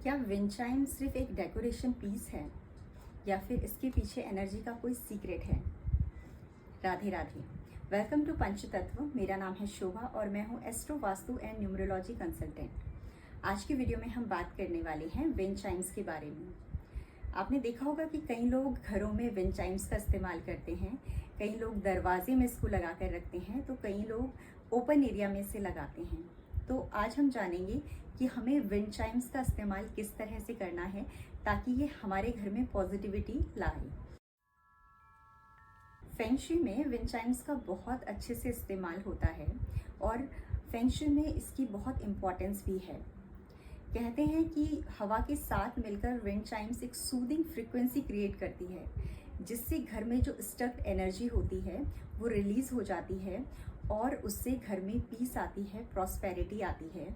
क्या wind chime सिर्फ एक डेकोरेशन पीस है या फिर इसके पीछे एनर्जी का कोई सीक्रेट है? राधे राधे। वेलकम टू पंचतत्व। मेरा नाम है शोभा और मैं हूँ astro vastu and numerology consultant. आज की वीडियो में हम बात करने वाले हैं विंड चाइम्स के बारे में। आपने देखा होगा कि कई लोग घरों में विंड चाइम्स का इस्तेमाल करते हैं, कई लोग दरवाजे में इसको लगा कर रखते हैं, तो कई लोग ओपन एरिया में इसे लगाते हैं। तो आज हम जानेंगे कि हमें विंड चाइम्स का इस्तेमाल किस तरह से करना है ताकि ये हमारे घर में पॉजिटिविटी लाए। फेंग शुई में विंड चाइम्स का बहुत अच्छे से इस्तेमाल होता है और फेंग शुई में इसकी बहुत इम्पोर्टेंस भी है। कहते हैं कि हवा के साथ मिलकर विंड चाइम्स एक सूदिंग फ्रीक्वेंसी क्रिएट करती है, जिससे घर में जो स्टक एनर्जी होती है वो रिलीज हो जाती है और उससे घर में पीस आती है, प्रॉस्पेरिटी आती है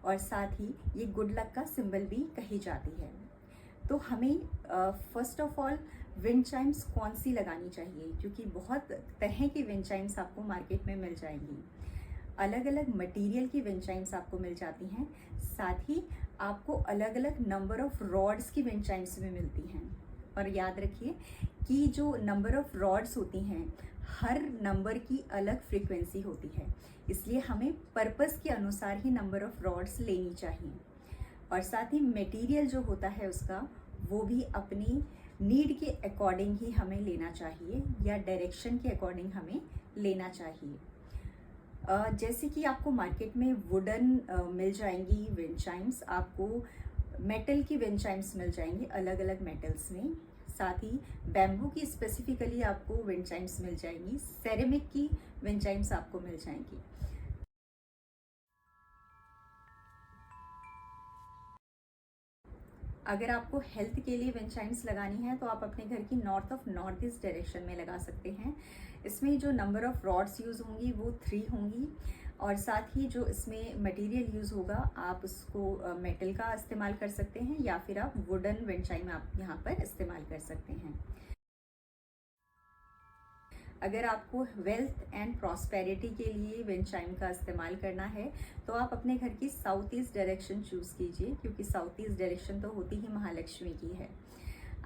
और साथ ही ये गुड लक का सिंबल भी कही जाती है। तो हमें first of all wind Chimes कौन सी लगानी चाहिए, क्योंकि बहुत तरह की विंड चाइम्स आपको मार्केट में मिल जाएंगी। अलग अलग मटेरियल की विंड चाइम्स आपको मिल जाती हैं, साथ ही आपको अलग अलग नंबर ऑफ रॉड्स की विंड चाइम्स भी मिलती हैं। और याद रखिए कि जो नंबर ऑफ रॉड्स होती हैं, हर नंबर की अलग फ्रीक्वेंसी होती है, इसलिए हमें पर्पस के अनुसार ही नंबर ऑफ रॉड्स लेनी चाहिए। और साथ ही मटेरियल जो होता है उसका, वो भी अपनी नीड के अकॉर्डिंग ही हमें लेना चाहिए या डायरेक्शन के अकॉर्डिंग हमें लेना चाहिए। जैसे कि आपको मार्केट में वुडन मिल जाएंगी विंड चाइम्स, आपको मेटल की विंड चाइम्स मिल जाएंगी अलग अलग मेटल्स में, साथ ही बैम्बू की स्पेसिफिकली आपको विंड चाइम्स मिल जाएंगी, सेरेमिक की विंड चाइम्स आपको मिल जाएंगी। अगर आपको हेल्थ के लिए विंड चाइम्स लगानी है तो आप अपने घर की नॉर्थ ईस्ट डायरेक्शन में लगा सकते हैं। इसमें जो नंबर ऑफ रॉड्स यूज़ होंगी वो 3 होंगी और साथ ही जो इसमें मटेरियल यूज़ होगा आप उसको मेटल का इस्तेमाल कर सकते हैं या फिर आप वुडन विंड चाइम आप यहाँ पर इस्तेमाल कर सकते हैं। अगर आपको वेल्थ एंड प्रॉस्पेरिटी के लिए विंड चाइम का इस्तेमाल करना है तो आप अपने घर की साउथ ईस्ट डायरेक्शन चूज़ कीजिए, क्योंकि साउथ ईस्ट डायरेक्शन तो होती ही महालक्ष्मी की है।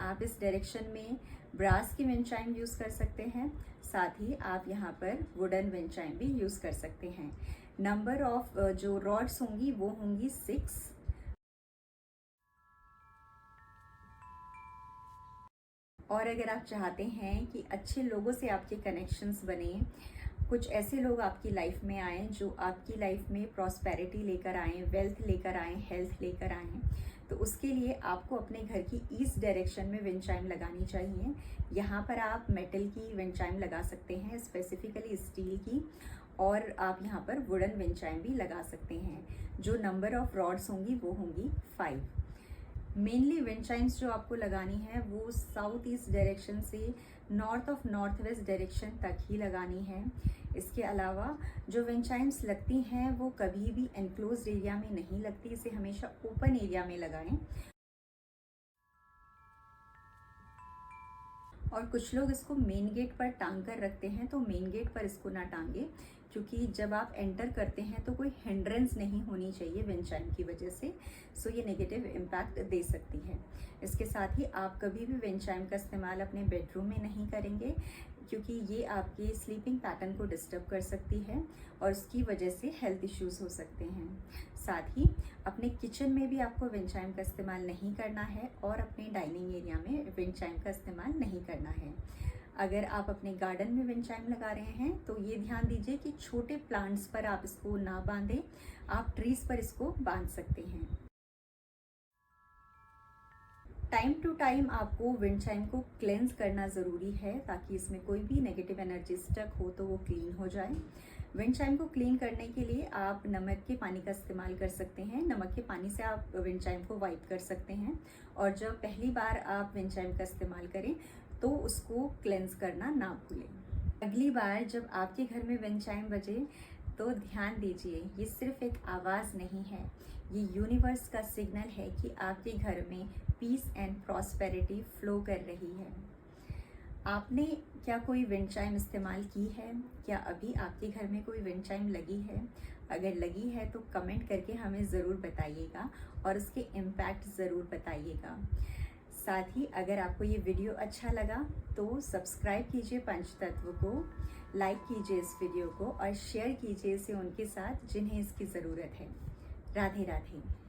आप इस डायरेक्शन में ब्रास की विंड चाइम यूज़ कर सकते हैं, साथ ही आप यहाँ पर वुडन विंड चाइम भी यूज़ कर सकते हैं। नंबर ऑफ जो रॉड्स होंगी वो होंगी 6। और अगर आप चाहते हैं कि अच्छे लोगों से आपके कनेक्शंस बने, कुछ ऐसे लोग आपकी लाइफ में आए जो आपकी लाइफ में प्रॉस्पेरिटी लेकर आएँ, वेल्थ लेकर आएँ, हेल्थ लेकर आएँ, तो उसके लिए आपको अपने घर की ईस्ट डायरेक्शन में विंड चाइम लगानी चाहिए। यहाँ पर आप मेटल की विंड चाइम लगा सकते हैं, स्पेसिफिकली स्टील की, और आप यहाँ पर वुडन विंड चाइम भी लगा सकते हैं। जो नंबर ऑफ रॉड्स होंगी वो होंगी 5। मेनली विंड चाइम्स जो आपको लगानी है वो साउथ ईस्ट डायरेक्शन से नॉर्थ वेस्ट डायरेक्शन तक ही लगानी है। इसके अलावा जो विंड चाइम्स लगती हैं वो कभी भी एनक्लोज्ड एरिया में नहीं लगती, इसे हमेशा ओपन एरिया में लगाएं। और कुछ लोग इसको मेन गेट पर टांग कर रखते हैं, तो मेन गेट पर इसको ना टांगे, क्योंकि जब आप एंटर करते हैं तो कोई हिंड्रेंस नहीं होनी चाहिए विंड चाइम की वजह से, सो ये नेगेटिव इम्पैक्ट दे सकती है। इसके साथ ही आप कभी भी विंड चाइम का इस्तेमाल अपने बेडरूम में नहीं करेंगे, क्योंकि ये आपके स्लीपिंग पैटर्न को डिस्टर्ब कर सकती है और उसकी वजह से हेल्थ इश्यूज हो सकते हैं। साथ ही अपने किचन में भी आपको विंड चाइम का इस्तेमाल नहीं करना है और अपने डाइनिंग एरिया में विंड चाइम का इस्तेमाल नहीं करना है। अगर आप अपने गार्डन में विंड चाइम लगा रहे हैं तो ये ध्यान दीजिए कि छोटे प्लांट्स पर आप इसको ना बांधें, आप ट्रीज पर इसको बांध सकते हैं। टाइम टू टाइम आपको विंड चाइम को क्लेंज करना ज़रूरी है, ताकि इसमें कोई भी नेगेटिव एनर्जी स्टक हो तो वो क्लीन हो जाए। विंड चाइम को क्लीन करने के लिए आप नमक के पानी का इस्तेमाल कर सकते हैं। नमक के पानी से आप विंड चाइम को वाइप कर सकते हैं और जब पहली बार आप विंड चाइम का इस्तेमाल करें तो उसको क्लेंज करना ना भूलें। अगली बार जब आपके घर में विंड चाइम बजे तो ध्यान दीजिए, ये सिर्फ एक आवाज़ नहीं है, ये यूनिवर्स का सिग्नल है कि आपके घर में पीस एंड प्रॉस्पेरिटी फ्लो कर रही है। आपने क्या कोई विंड चाइम इस्तेमाल की है? क्या अभी आपके घर में कोई विंड चाइम लगी है? अगर लगी है तो कमेंट करके हमें ज़रूर बताइएगा और उसके इम्पैक्ट ज़रूर बताइएगा। साथ ही अगर आपको ये वीडियो अच्छा लगा तो सब्सक्राइब कीजिए पंचतत्व को, लाइक कीजिए इस वीडियो को और शेयर कीजिए इसे उनके साथ जिन्हें इसकी ज़रूरत है। राधे राधे।